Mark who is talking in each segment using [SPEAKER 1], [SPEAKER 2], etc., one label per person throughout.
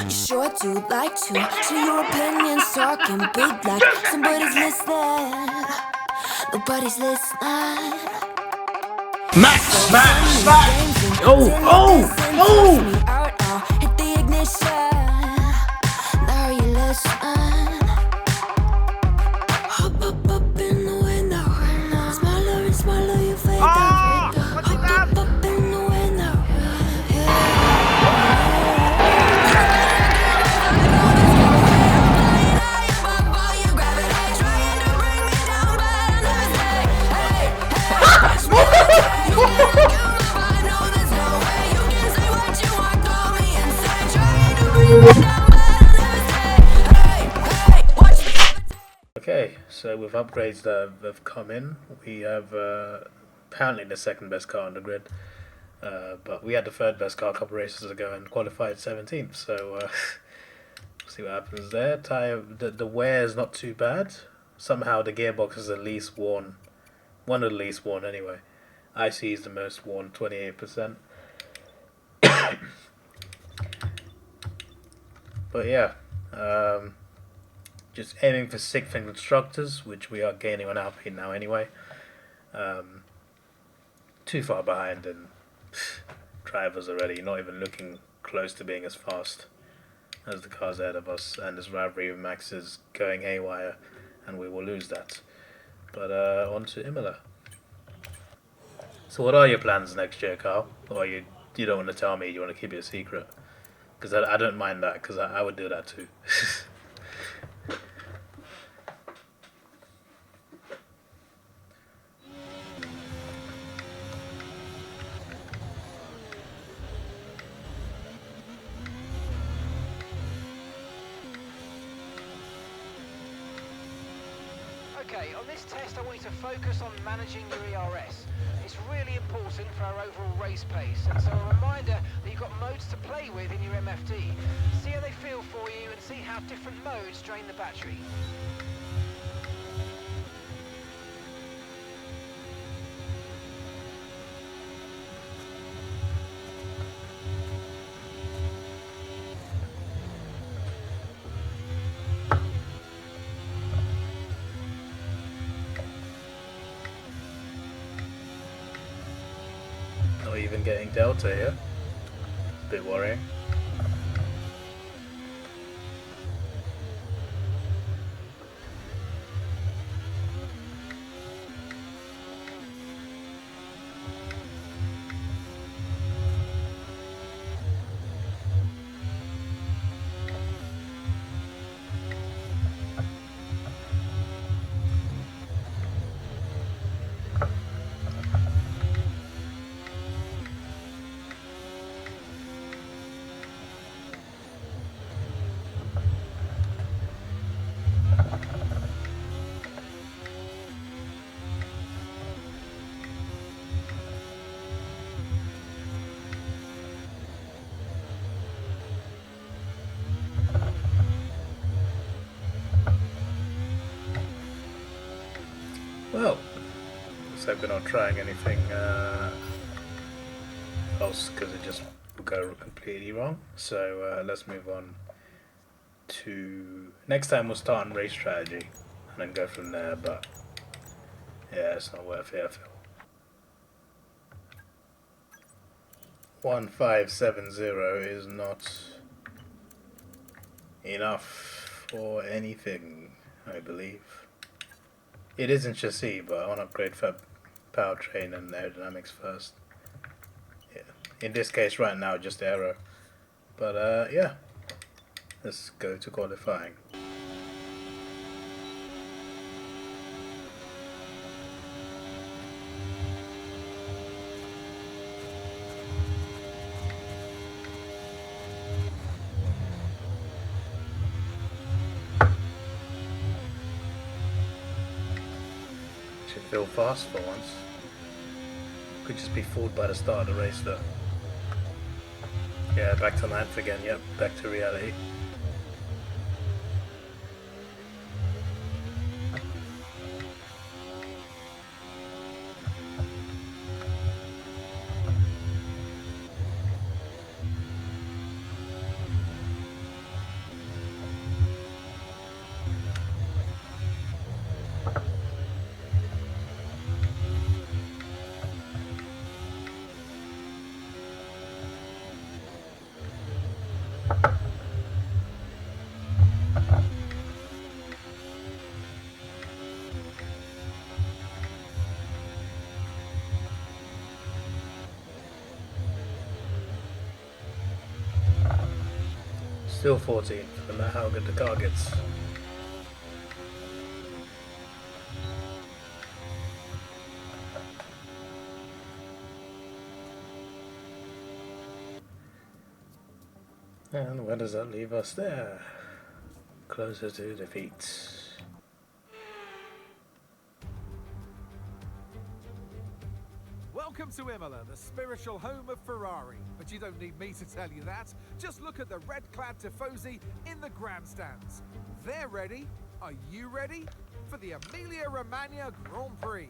[SPEAKER 1] You sure do like to share your opinions, talking big like somebody's listening. Nobody's listening.
[SPEAKER 2] Max, Max, Max! Oh, oh, oh!
[SPEAKER 1] Hit the ignition. Now you listen. Hop up in the window. Smaller and smaller you fade down. Hop up in the window.
[SPEAKER 2] Okay, so with upgrades that have come in, we have apparently the second best car on the grid. But we had the third best car a couple races ago and qualified 17th, so we'll see what happens there. The wear is not too bad. Somehow the gearbox is the least worn, one of the least worn anyway. IC is the most worn, 28%. But yeah, just aiming for 6th in constructors, which we are gaining on Alpine now anyway. Too far behind and drivers already, not even looking close to being as fast as the cars ahead of us, and this rivalry with Max is going haywire, and we will lose that. But on to Imola. So what are your plans next year, Carl? Or you don't want to tell me, you want to keep it a secret? Because I don't mind that, because I would do that too.
[SPEAKER 3] Okay, on this test I want you to focus on managing your ERS. It's really important for our overall race pace, and so a reminder that you've got modes to play with in your MFD. See how they feel for you and see how different modes drain the battery.
[SPEAKER 2] Not even getting Delta here. A bit worrying. Well, looks like we're not trying anything else because it just would go completely wrong. So let's move on to next time. We'll start on race strategy and then go from there. But yeah, it's not worth it, I feel. 1570 is not enough for anything, I believe. It is in chassis, but I want to upgrade for powertrain and aerodynamics first. Yeah. In this case, right now, just aero. But yeah, let's go to qualifying. Feel fast for once. Could just be fooled by the start of the race though. Yeah, back to ninth again, yep, back to reality. Still 14th, no matter how good the car gets. And where does that leave us there? Closer to defeat.
[SPEAKER 4] Welcome to Imola, the spiritual home of Ferrari. But you don't need me to tell you that. Just look at the red-clad Tifosi in the grandstands. They're ready. Are you ready? For the Emilia-Romagna Grand Prix.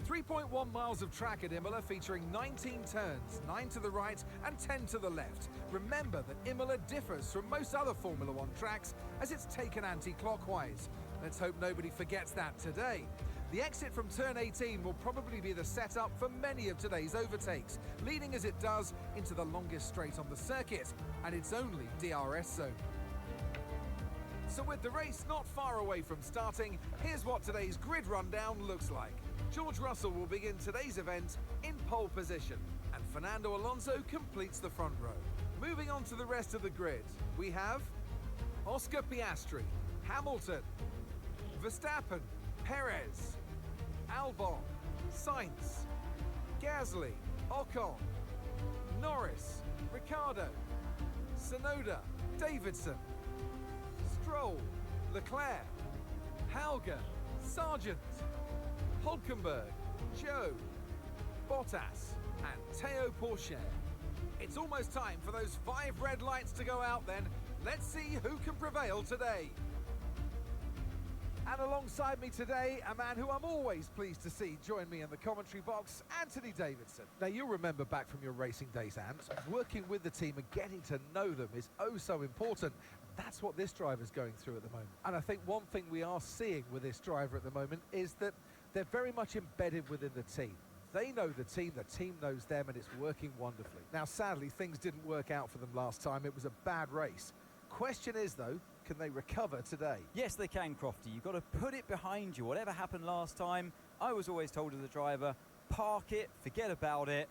[SPEAKER 4] 3.1 miles of track at Imola featuring 19 turns, 9 to the right and 10 to the left. Remember that Imola differs from most other Formula One tracks as it's taken anti-clockwise. Let's hope nobody forgets that today. The exit from turn 18 will probably be the setup for many of today's overtakes, leading as it does into the longest straight on the circuit, and it's only DRS zone. So with the race not far away from starting, here's what today's grid rundown looks like. George Russell will begin today's event in pole position, and Fernando Alonso completes the front row. Moving on to the rest of the grid, we have Oscar Piastri, Hamilton, Verstappen, Perez, Albon, Sainz, Gasly, Ocon, Norris, Ricciardo, Tsunoda, Davidson, Stroll, Leclerc, Halger, Sargent, Hulkenberg, Joe, Bottas and Théo Pourchaire. It's almost time for those 5 red lights to go out then. Let's see who can prevail today. And alongside me today, a man who I'm always pleased to see join me in the commentary box, Anthony Davidson. Now, you'll remember back from your racing days, Ant, working with the team and getting to know them is oh so important. That's what this driver's going through at the moment. And I think one thing we are seeing with this driver at the moment is that they're very much embedded within the team. They know the team knows them, and it's working wonderfully. Now, sadly, things didn't work out for them last time. It was a bad race. Question is, though, can they recover today?
[SPEAKER 5] Yes, they can, Crofty. You've got to put it behind you. Whatever happened last time, I was always told as a driver, park it, forget about it.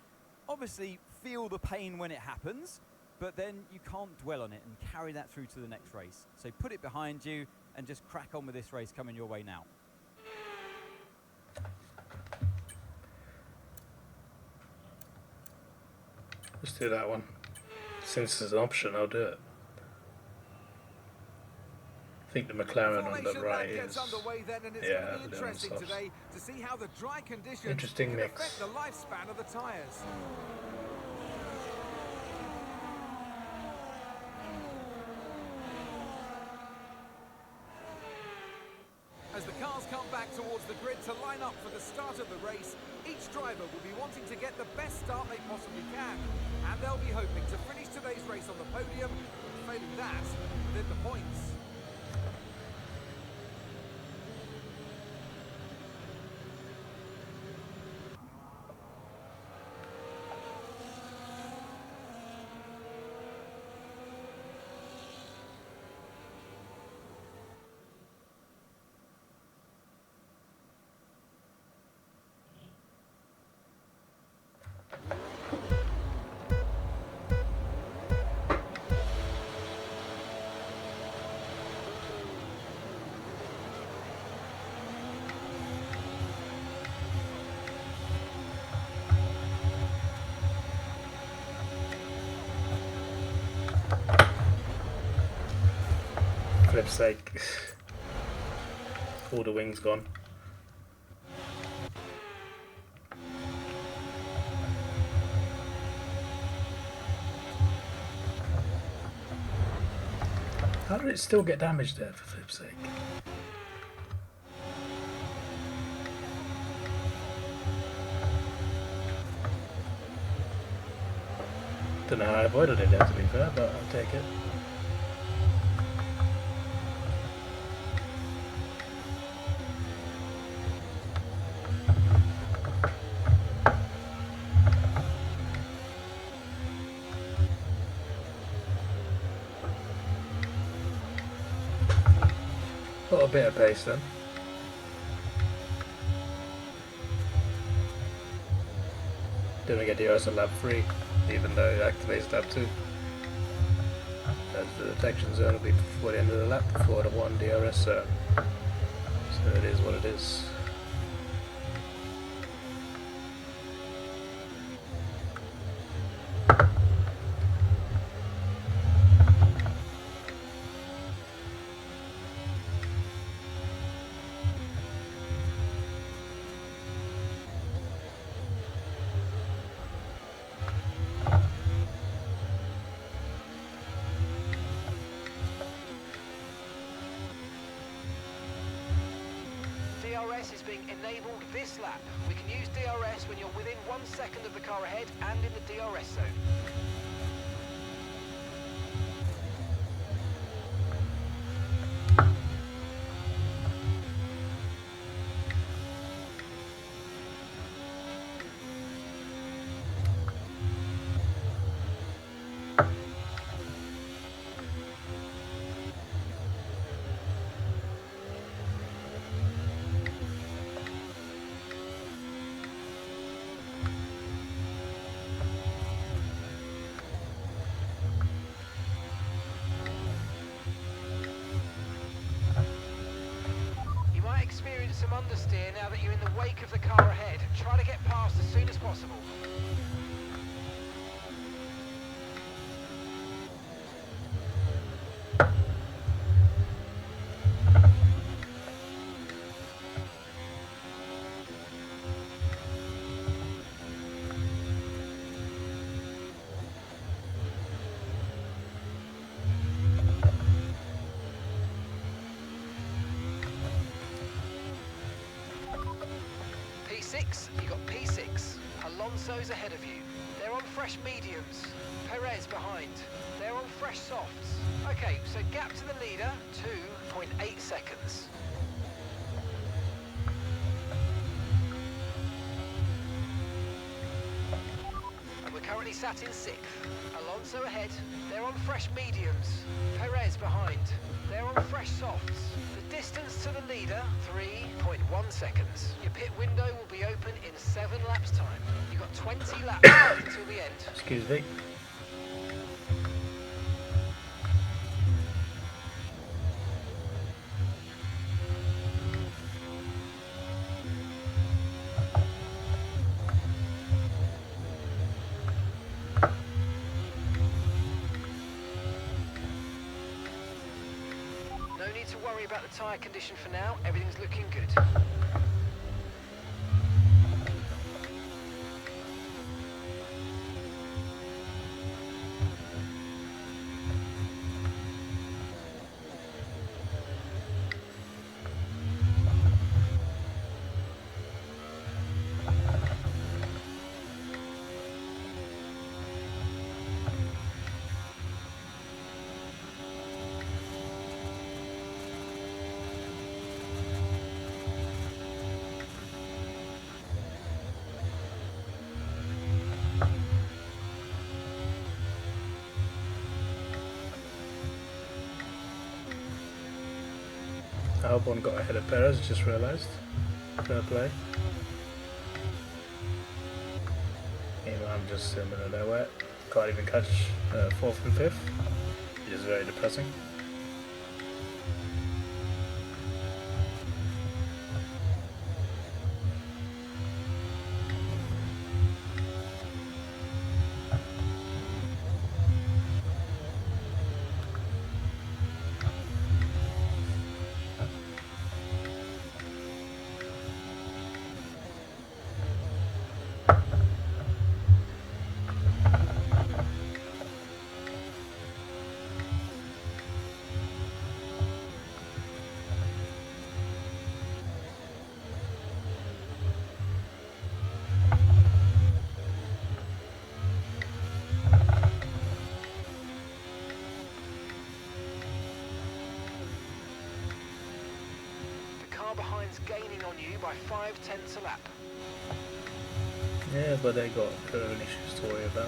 [SPEAKER 5] Obviously, feel the pain when it happens, but then you can't dwell on it and carry that through to the next race. So put it behind you and just crack on with this race coming your way now.
[SPEAKER 2] Let's do that one. Since there's an option, I'll do it. I think the McLaren on the right is, yeah, the
[SPEAKER 4] interesting today to see how the dry conditions
[SPEAKER 2] interesting mix.
[SPEAKER 4] affect the lifespan of the tyres. As the cars come back towards the grid to line up for the start of the race, each driver will be wanting to get the best start they possibly can, and they'll be hoping to finish today's race on the podium, failing that, within the points.
[SPEAKER 2] Flip's sake. All the wings gone. How did it still get damaged there, for flip's sake? Don't know how I avoided it there, to be fair, but I'll take it. Got a bit of pace then. Didn't get DRS on lap 3, even though it activates lap 2. as the detection zone will be before the end of the lap, before the 1 DRS zone. So it is what it is.
[SPEAKER 3] DRS is being enabled this lap. We can use DRS when you're within 1 second of the car ahead and in the DRS zone. Experience some understeer now that you're in the wake of the car ahead. Try to get past as soon as possible. P6, you got P6. Alonso's ahead of you. They're on fresh mediums. Perez behind. They're on fresh softs. Okay, so gap to the leader, 2.8 seconds. And we're currently sat in 6th. Alonso ahead. They're on fresh mediums. Perez behind. They're on fresh softs. The distance to the leader, 3.1 seconds. Your pit window will be open in 7 laps time. You've got 20 laps until the end.
[SPEAKER 2] Excuse me.
[SPEAKER 3] No need to worry about the tyre condition for now. Everything's looking good.
[SPEAKER 2] Albon got ahead of Perez, just realised. Fair play. Imola, I'm just in the middle of nowhere. Can't even catch 4th and 5th, which is very depressing.
[SPEAKER 3] Behind's gaining on you by 0.5 a lap.
[SPEAKER 2] Yeah, but they got their own issues to worry about.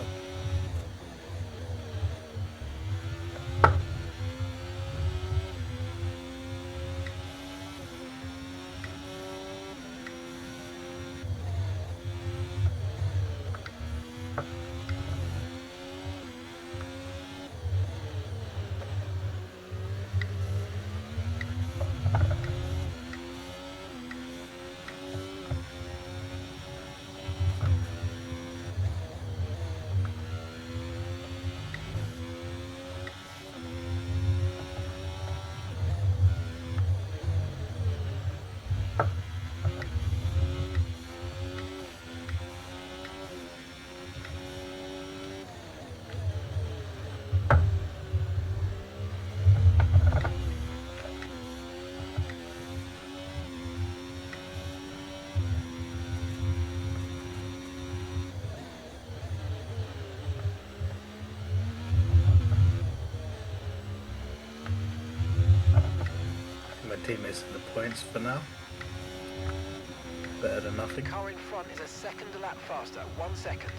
[SPEAKER 2] teammates in the points for now. Better than
[SPEAKER 3] The
[SPEAKER 2] nothing.
[SPEAKER 3] car in front is a second a lap faster, 1 second.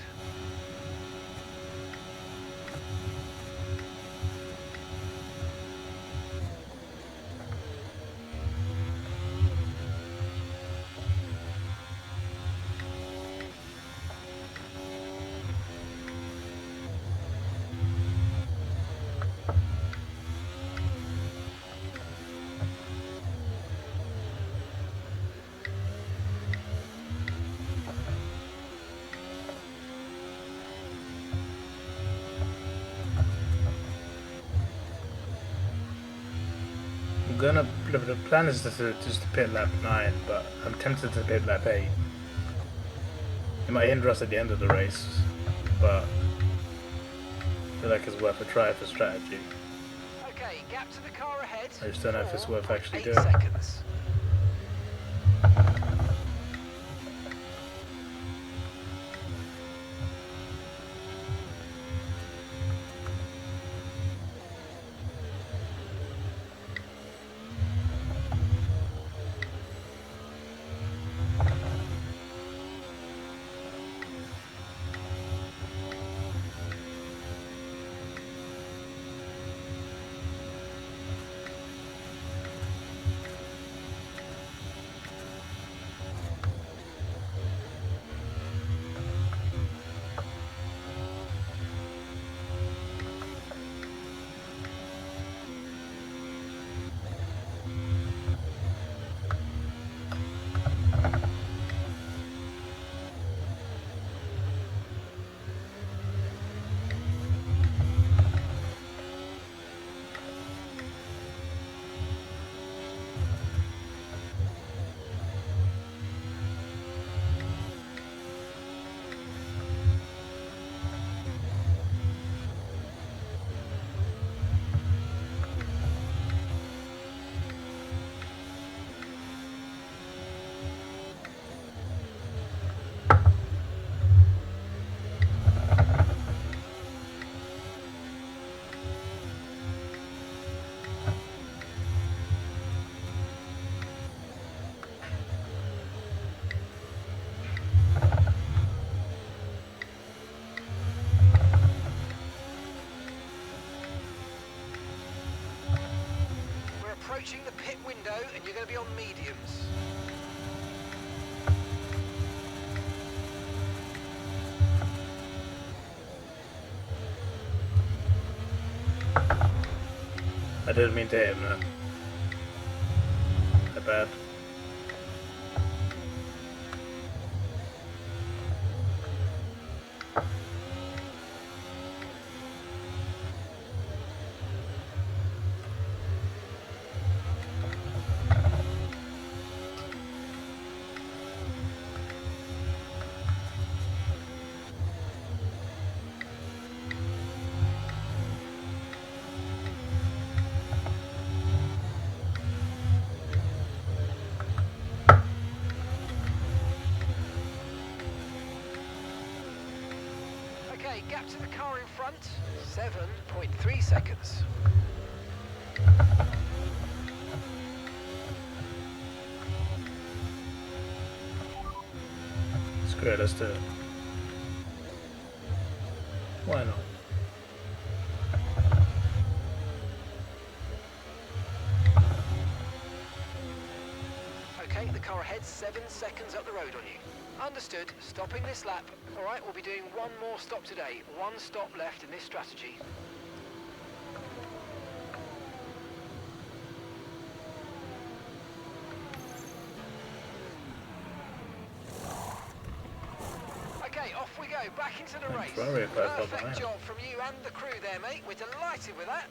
[SPEAKER 2] The plan is just to pit lap 9, but I'm tempted to pit lap 8. It might hinder us at the end of the race, but I feel like it's worth a try for strategy.
[SPEAKER 3] Okay, gap to the car ahead.
[SPEAKER 2] I just don't know if it's worth actually
[SPEAKER 3] 4.8
[SPEAKER 2] doing.
[SPEAKER 3] seconds. Approaching the pit window and you're going to be on mediums.
[SPEAKER 2] I didn't mean to hit him there. My bad.
[SPEAKER 3] Okay, gap to the car in front, 7.3 seconds.
[SPEAKER 2] Screw it, let's do it. Why not?
[SPEAKER 3] Okay, the car ahead, 7 seconds up the road on you. Understood. Stopping this lap. All right, we'll be doing one more stop today. One stop left in this strategy. Okay, off we go. Back into the race.
[SPEAKER 2] Very fast
[SPEAKER 3] Perfect
[SPEAKER 2] behind.
[SPEAKER 3] job from you and the crew there, mate. We're delighted with that.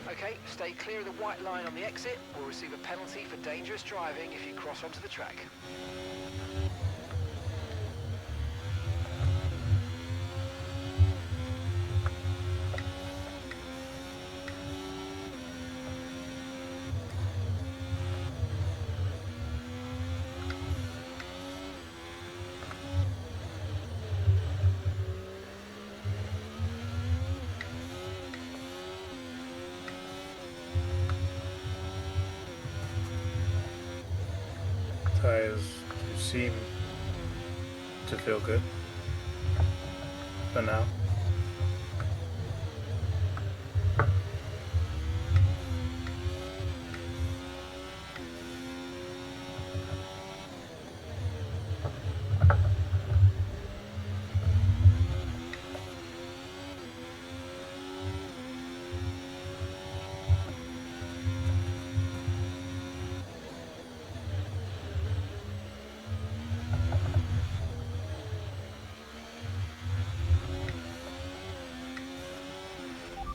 [SPEAKER 3] Okay, stay clear of the white line on the exit. We'll receive a penalty for dangerous driving if you cross onto the track.
[SPEAKER 2] Tyres do seem to feel good for now.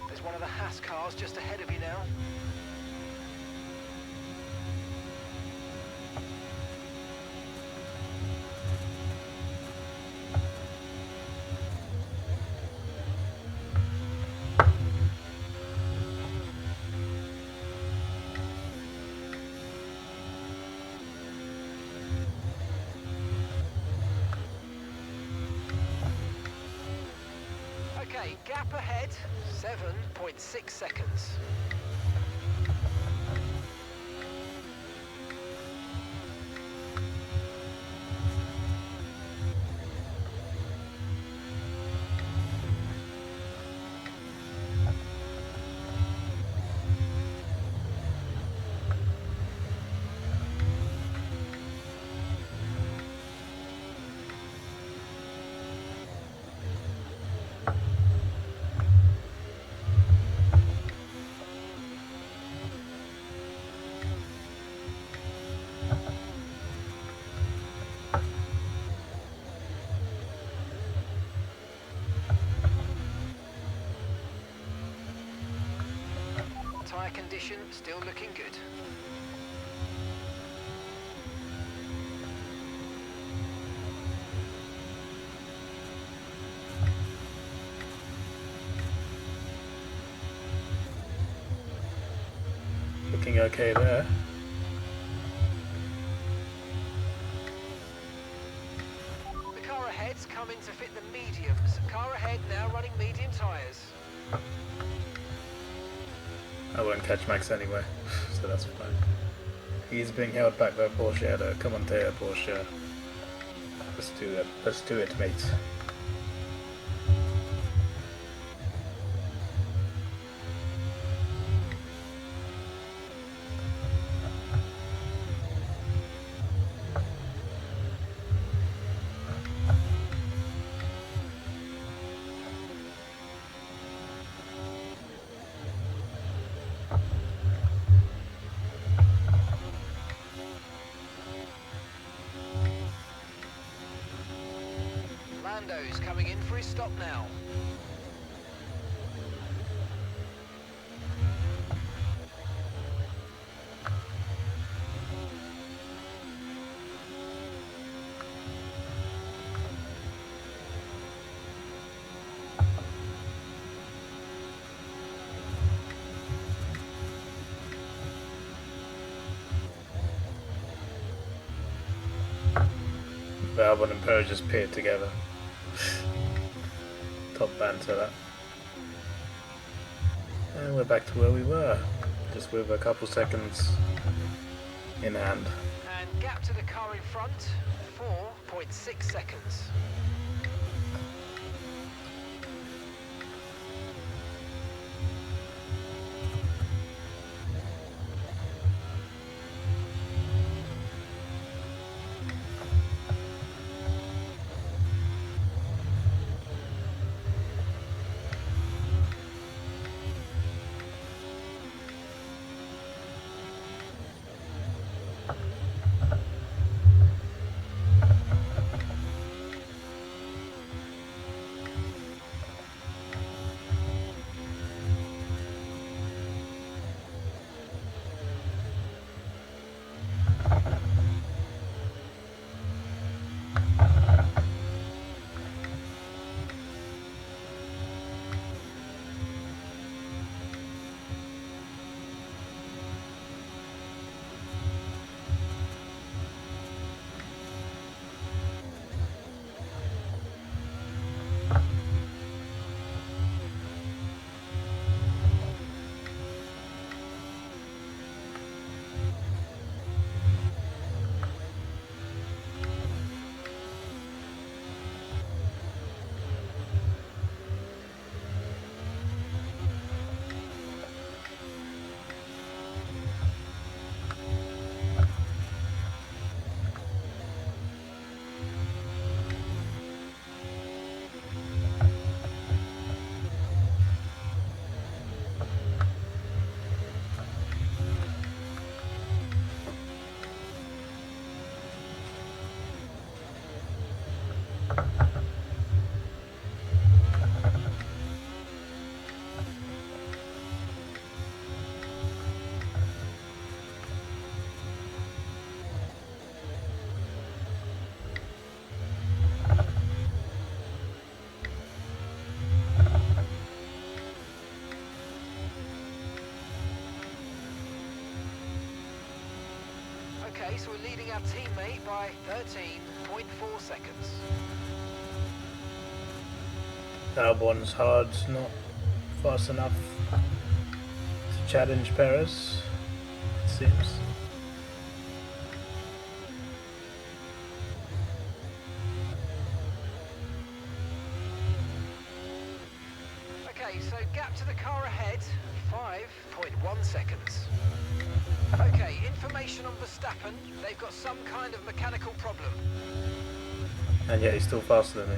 [SPEAKER 3] There's one of the Haas cars just ahead of you now. Okay, gap ahead, 7.6 seconds. Tyre condition still looking good.
[SPEAKER 2] Looking okay there.
[SPEAKER 3] The car ahead's coming to fit the mediums. Car ahead now running medium tyres.
[SPEAKER 2] I won't catch Max anyway, so that's fine. He's being held back by Porsche though. Come on, Teo, Porsche. Let's do it. Let's do it, mate.
[SPEAKER 3] Lando's coming in for his stop now.
[SPEAKER 2] Albon and Perez just paired together. Top banter that. And we're back to where we were, just with a couple seconds in hand.
[SPEAKER 3] And gap to the car in front, 4.6 seconds. Okay, so we're leading our teammate by 13.4 seconds.
[SPEAKER 2] Albon's hard, not fast enough to challenge Perez, it seems.
[SPEAKER 3] Okay, so gap to the car ahead, 5.1 seconds. Okay, information on Verstappen. They've got some kind of mechanical problem.
[SPEAKER 2] And yet he's still faster than me.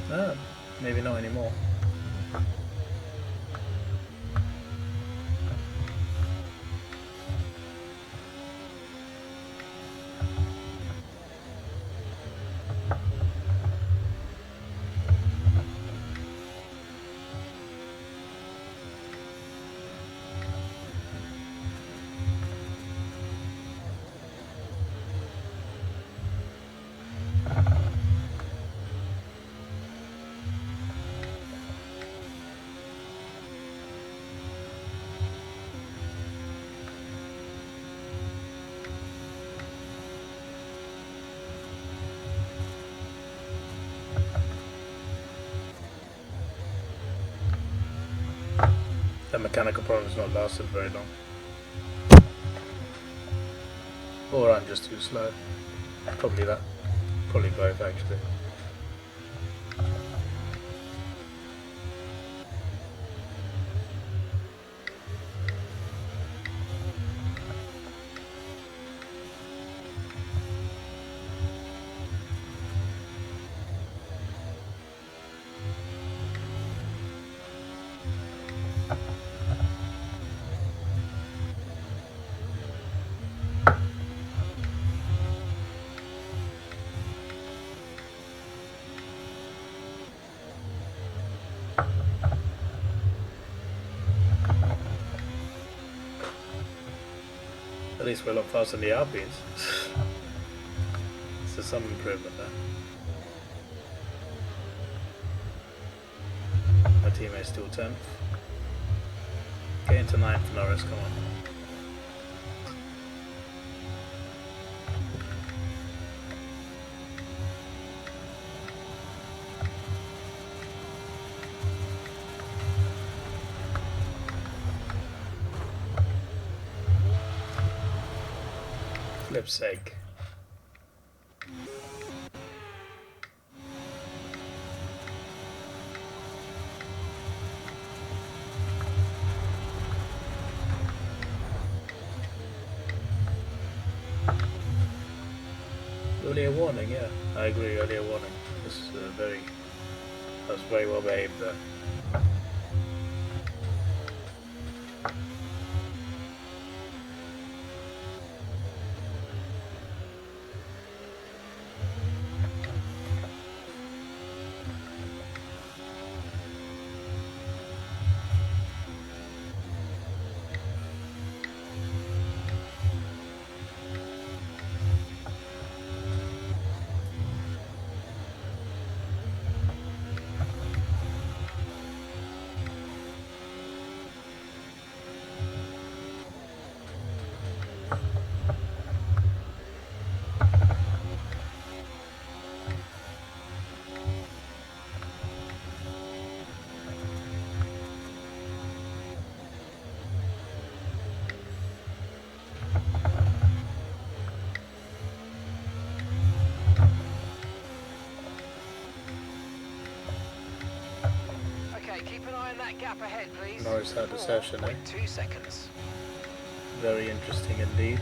[SPEAKER 2] No, maybe not anymore. The mechanical problem's not lasted very long. Or I'm just too slow. Probably that. Probably both, actually. At least we're a lot faster than the Alpines. So some improvement there. My teammate's still 10th. Get into 9th, Norris, come on. Flip's sake. Earlier warning, yeah. I agree, earlier warning. This is that was very well behaved there.
[SPEAKER 3] Okay, keep an eye on that gap ahead, please.
[SPEAKER 2] Norris had a session, eh?
[SPEAKER 3] 4.2 seconds.
[SPEAKER 2] Very interesting indeed.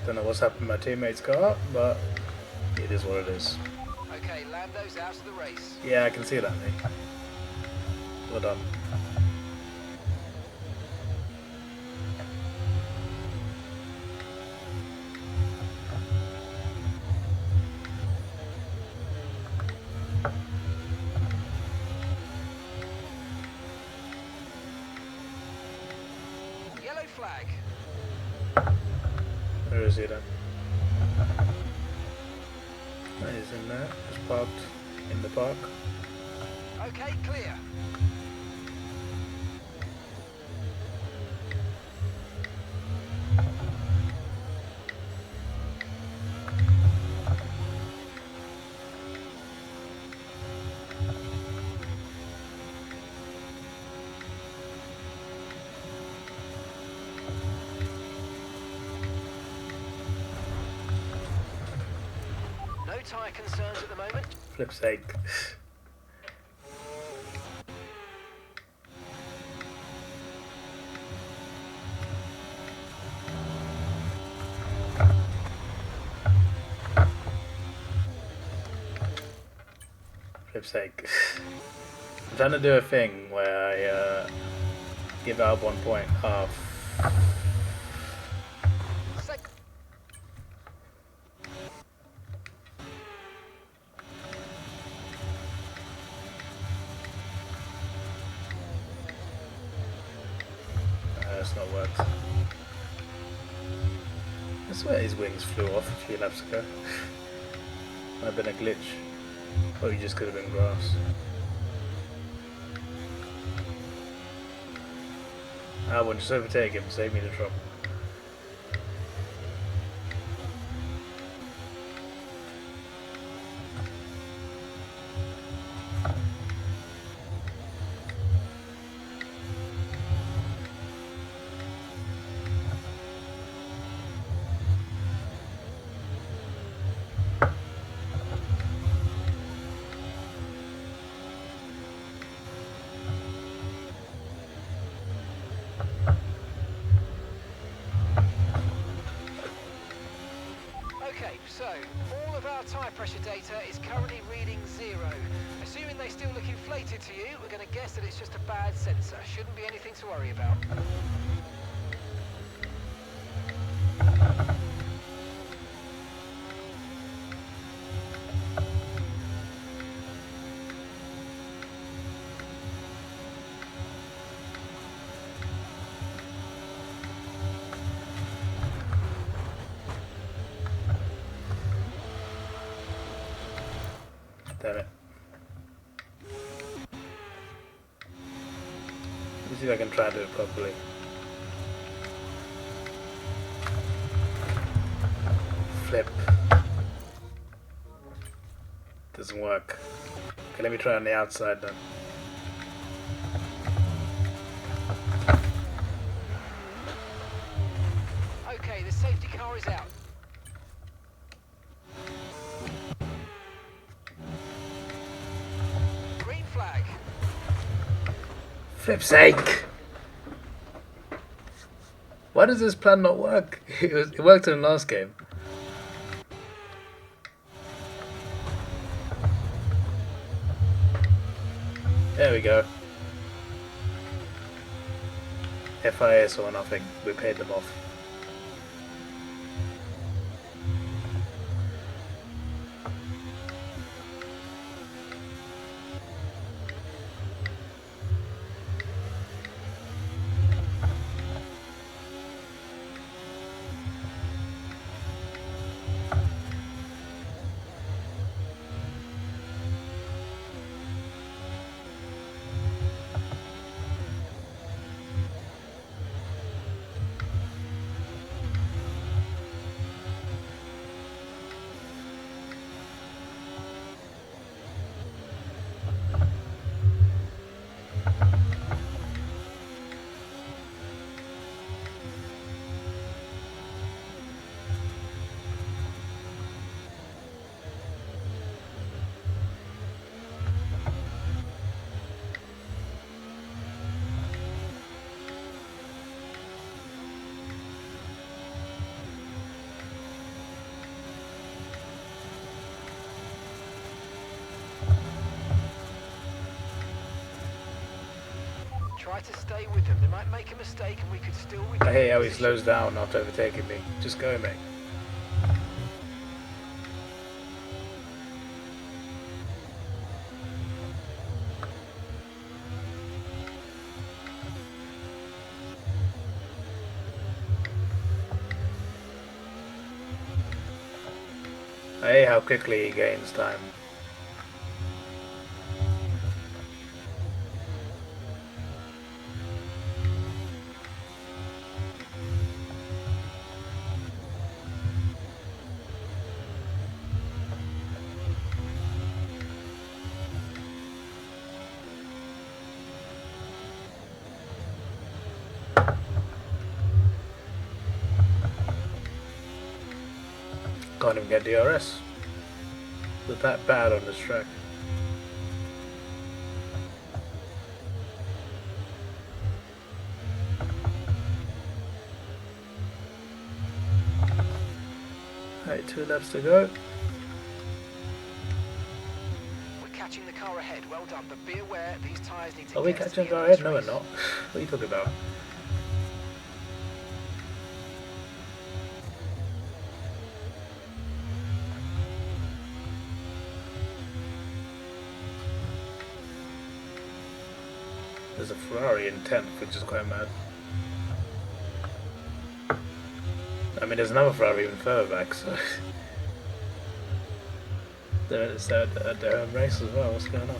[SPEAKER 2] Don't know what's happened to my teammate's car, but It is what it is.
[SPEAKER 3] Okay, Lando's out of the race.
[SPEAKER 2] Yeah, I can see that, mate. Well done.
[SPEAKER 3] Yellow flag.
[SPEAKER 2] Where is he then? He's in there. He's parked in the park.
[SPEAKER 3] Okay, clear. No tyre concerns at the moment.
[SPEAKER 2] Flip's sake. Flip's sake. I'm trying to do a thing where I give out 1 point half.
[SPEAKER 3] Sec-
[SPEAKER 2] That's not worked. I swear his wings flew off a few laps ago. Might have been a glitch. Or he just could have been grass. I wouldn't just overtake him, save me the trouble.
[SPEAKER 3] Okay, so all of our tyre pressure data is currently reading 0. Assuming they still look inflated to you, we're going to guess that it's just a bad sensor. Shouldn't be anything to worry about.
[SPEAKER 2] Damn it. Let me see if I can try to do it properly. Flip. Doesn't work. Okay, let me try on the outside then.
[SPEAKER 3] Okay, the safety car is out. Green flag.
[SPEAKER 2] Flip's sake! Why does this plan not work? It worked in the last game. There we go. FIS or nothing. We paid them off.
[SPEAKER 3] Try to stay with them. They might make a mistake and we could still
[SPEAKER 2] I
[SPEAKER 3] regain
[SPEAKER 2] hate how he
[SPEAKER 3] position.
[SPEAKER 2] slows down after overtaking me. Just go, mate. I hate how quickly he gains time. Can't even get DRS. Is it that bad on this track? Right, 2 laps to go.
[SPEAKER 3] We're catching the car ahead. Well done, but be aware these tyres need to
[SPEAKER 2] Are we
[SPEAKER 3] get to
[SPEAKER 2] catching
[SPEAKER 3] the
[SPEAKER 2] our
[SPEAKER 3] end of
[SPEAKER 2] head? No,
[SPEAKER 3] this
[SPEAKER 2] we're not.
[SPEAKER 3] race.
[SPEAKER 2] What are you talking about? There's a Ferrari in 10th, which is quite mad. I mean, there's another Ferrari even further back, so... They're at their home race as well. What's going on?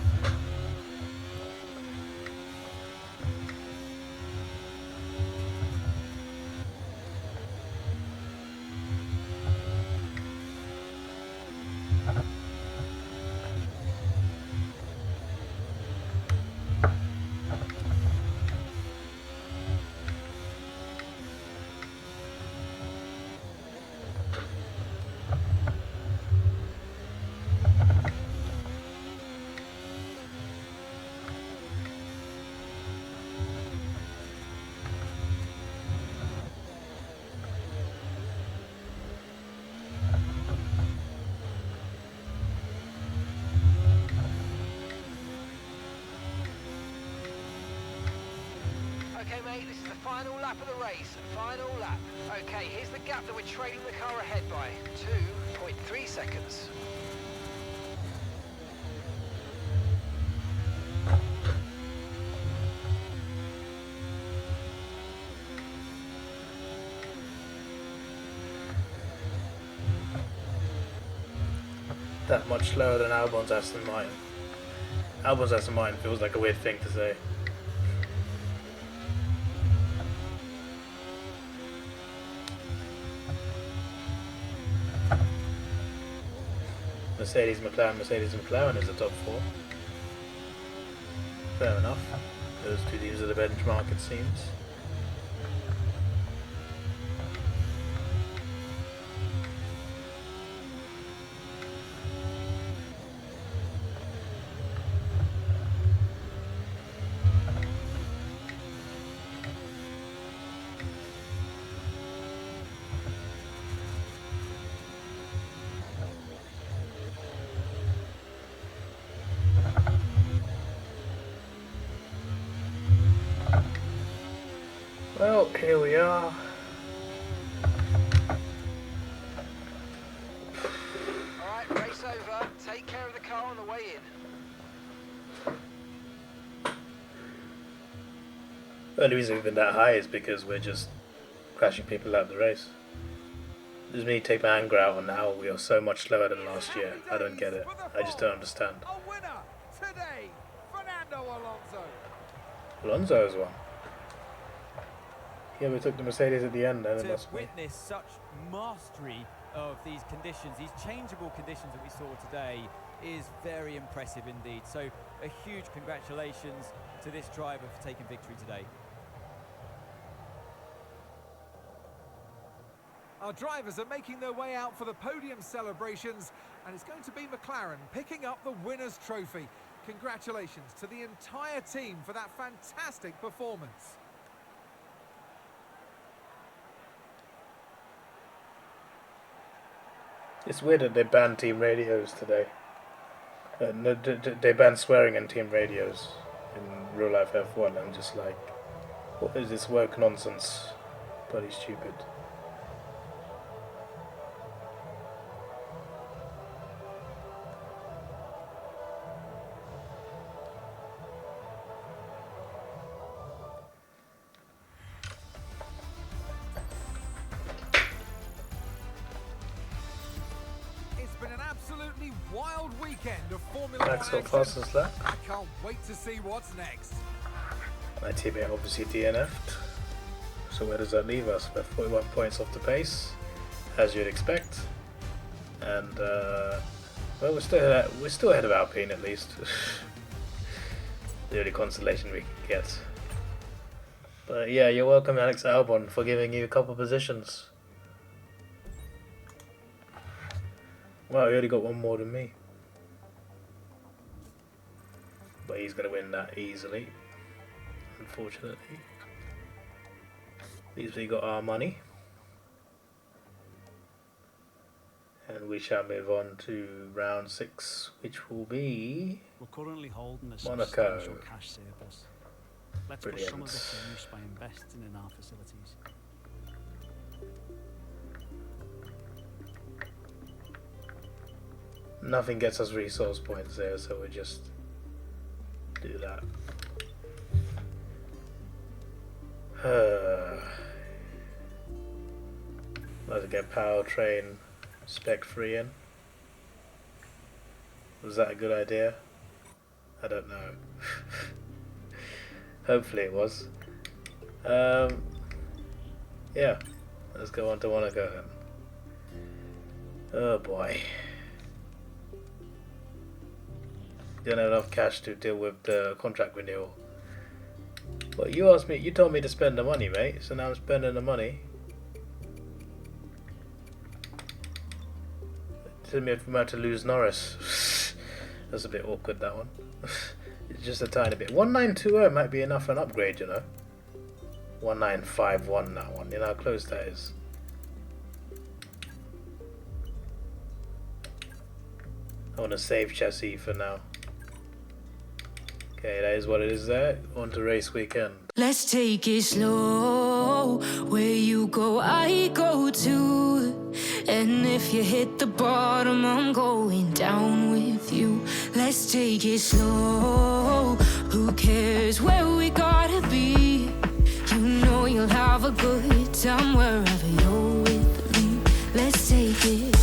[SPEAKER 3] Okay, mate, this is the final lap of the race. Final lap. Okay, here's the gap that we're trailing the car ahead by. 2.3 seconds.
[SPEAKER 2] That much slower than Albon's Aston Martin. Albon's Aston Martin feels like a weird thing to say. Mercedes McLaren is the top 4. Fair enough. Those two teams are the benchmark, it seems. Well, here we are.
[SPEAKER 3] Alright, race over. Take care of the car on the way in.
[SPEAKER 2] The only reason we've been that high is because we're just crashing people out of the race. Does me take my anger out on how we are so much slower than last year. I don't get it. I just don't understand.
[SPEAKER 4] A winner today, Fernando Alonso.
[SPEAKER 2] Alonso as well. Yeah, we took the Mercedes at the end, and
[SPEAKER 5] To
[SPEAKER 2] that's me.
[SPEAKER 5] witness such mastery of these conditions, these changeable conditions that we saw today, is very impressive indeed. So a huge congratulations to this driver for taking victory today.
[SPEAKER 4] Our drivers are making their way out for the podium celebrations, and it's going to be McLaren picking up the winner's trophy. Congratulations to the entire team for that fantastic performance.
[SPEAKER 2] It's weird that they banned team radios today. No, they banned swearing in team radios in real life F1. I'm just like, what is this work nonsense? Bloody stupid.
[SPEAKER 4] It's been an absolutely wild weekend of Formula One
[SPEAKER 2] Max got
[SPEAKER 4] action.
[SPEAKER 2] fastest lap.
[SPEAKER 4] I can't wait to see what's next.
[SPEAKER 2] My teammate obviously DNF'd. So where does that leave us? We're 41 points off the pace, as you'd expect. And well, we're still ahead of Alpine at least. The only consolation we can get. But yeah, you're welcome, Alex Albon, for giving you a couple positions. Wow, he only got one more than me. But he's going to win that easily, unfortunately. At least we got our money. And we shall move on to round 6, which will be
[SPEAKER 6] We're currently holding a
[SPEAKER 2] Monaco.
[SPEAKER 6] substantial cash surplus. Let's put some of it to use by investing in our facilities.
[SPEAKER 2] Nothing gets us resource points there, so we just do that. Let's get powertrain spec 3 in. Was that a good idea? I don't know. Hopefully it was. Yeah, let's go on to Monaco then. Oh boy. Didn't have enough cash to deal with the contract renewal. Well, you asked me, you told me to spend the money, mate, so now I'm spending the money. Told me I'm about to lose Norris. That's a bit awkward, that one. It's just a tiny bit. 1920 might be enough for an upgrade, you know. 1951, that one. You know how close that is. I want to save chassis for now. Okay, that is what it is there. On to race weekend.
[SPEAKER 1] Let's take it slow. Where you go, I go too. And if you hit the bottom, I'm going down with you. Let's take it slow. Who cares where we gotta be? You know you'll have a good time wherever you're with me. Let's take it